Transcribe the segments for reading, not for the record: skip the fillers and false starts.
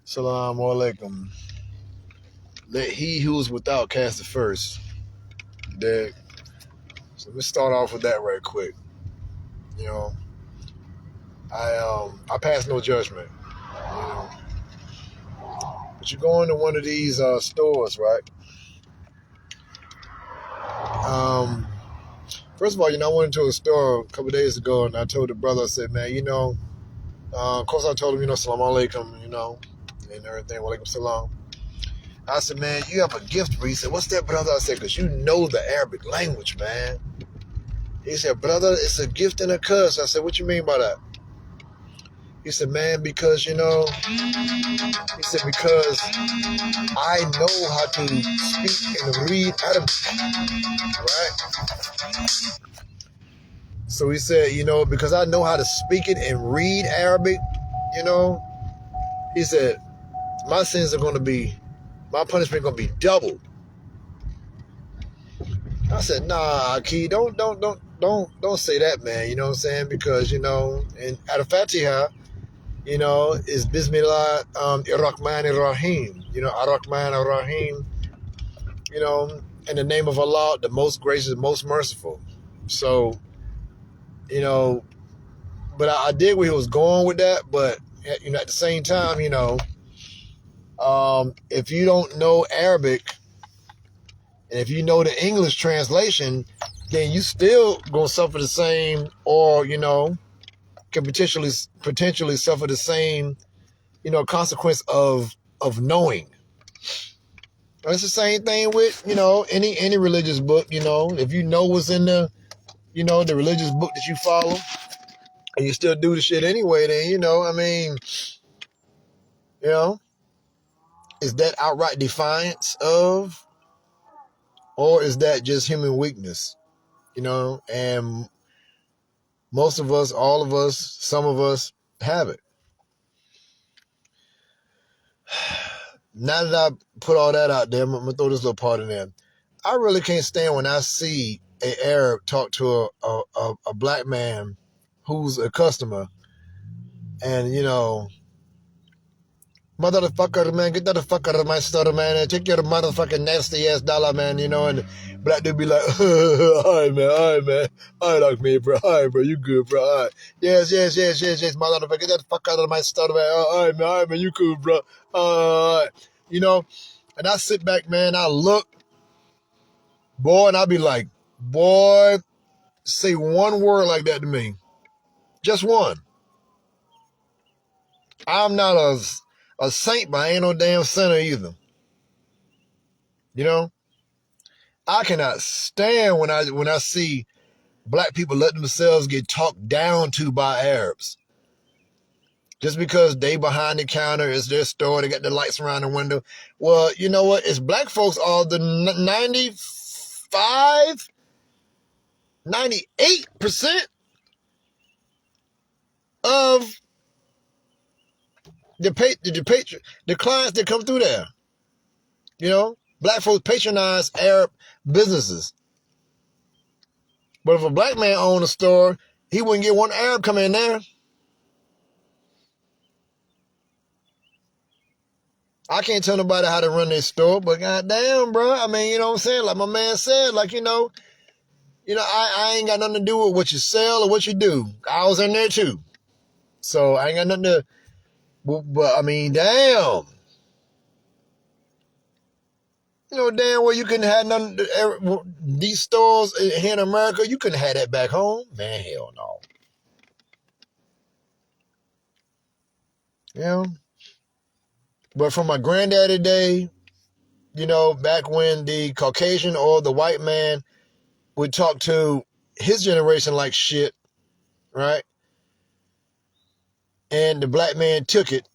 Salaam alaikum. Let he who is without cast it first. Dig. So let's start off with that right quick. You know, I pass no judgment. You know, but you go into one of these stores, right? Um, First of all, I went into a store a couple of days ago and I told the brother, I said, man, of course I told him, salam alaikum, and everything, walaikum salam. I said, man, you have a gift for me. He said, what's that, brother? I said, because you know the Arabic language, man. He said, brother, it's a gift and a curse. I said, what you mean by that? He said, man, because, he said, because I know how to speak and read Arabic, right? So he said, because I know how to speak it and read Arabic, he said, my sins are going to be, my punishment going to be doubled. I said, nah, Key, don't say that, man. You know what I'm saying? Because, and at a Fatiha, is Bismillah, Ar-Rahman Ar-Rahim. Ar-Rahman Ar-Rahim, in the name of Allah, the most gracious, most merciful. So, but I did where he was going with that, but, at the same time, if you don't know Arabic, and if you know the English translation, then you still gonna suffer the same, or can potentially suffer the same, consequence of knowing. It's the same thing with any religious book. If you know what's in the religious book that you follow, and you still do the shit anyway, then is that outright defiance of, or is that just human weakness? And most of us, all of us, some of us have it. Now that I put all that out there, I'm going to throw this little part in there. I really can't stand when I see an Arab talk to a black man who's a customer, and, motherfucker, man, get the fuck out of my store, man, and take your motherfucking nasty ass dollar, man, and black dude be like, all right, man, all right, like me, bro, all right, bro, you good, bro, all right, yes, motherfucker, get the fuck out of my store, man, all right, man, you cool, bro, all right, and I sit back, man, I look, boy, and I be like, boy, say one word like that to me, just one. I'm not a saint, but I ain't no damn sinner either, I cannot stand when I see black people let themselves get talked down to by Arabs. Just because they behind the counter, it's their store, they got the lights around the window. Well, you know what? It's black folks all the 95, 98% of the clients that come through there. Black folks patronize Arab businesses. But if a black man owned a store, he wouldn't get one Arab come in there. I can't tell nobody how to run their store, but goddamn, bro. I mean, you know what I'm saying? Like my man said, like, I ain't got nothing to do with what you sell or what you do. I was in there too. So I ain't got nothing to, but I mean, damn. Damn well you couldn't have nothing, these stores here in America, you couldn't have that back home. Man, hell no. But from my granddaddy day, back when the Caucasian or the white man would talk to his generation like shit, right? And the black man took it.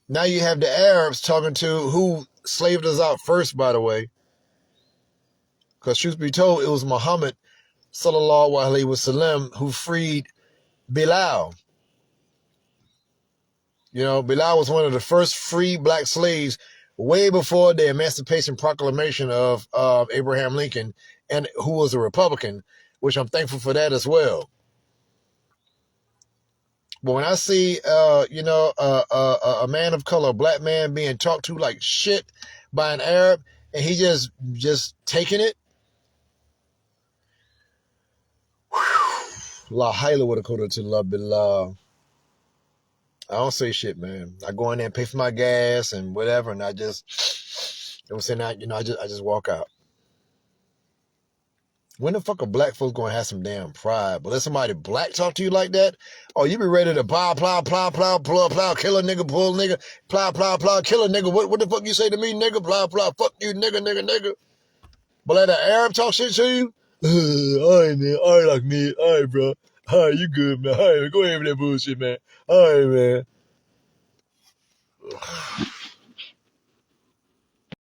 Now you have the Arabs talking to who slaved us out first, by the way. Because truth be told, it was Muhammad, sallallahu alaihi wasallam, who freed Bilal. Bilal was one of the first free black slaves way before the Emancipation Proclamation of Abraham Lincoln, and who was a Republican, which I'm thankful for that as well. But when I see, a man of color, a black man being talked to like shit by an Arab, and he just taking it, La Haila would have called to love billah. I don't say shit, man. I go in there and pay for my gas and whatever, and I just, I'm saying that, I just walk out. When the fuck are black folks gonna have some damn pride? But let somebody black talk to you like that, oh, you be ready to plow, kill a nigga, pull a nigga, plow, kill a nigga. What the fuck you say to me, nigga? Plow, fuck you, nigga. But let an Arab talk shit to you? All right, man. All right, like me. All right, bro. All right, you good, man. All right, go ahead with that bullshit, man. All right, man.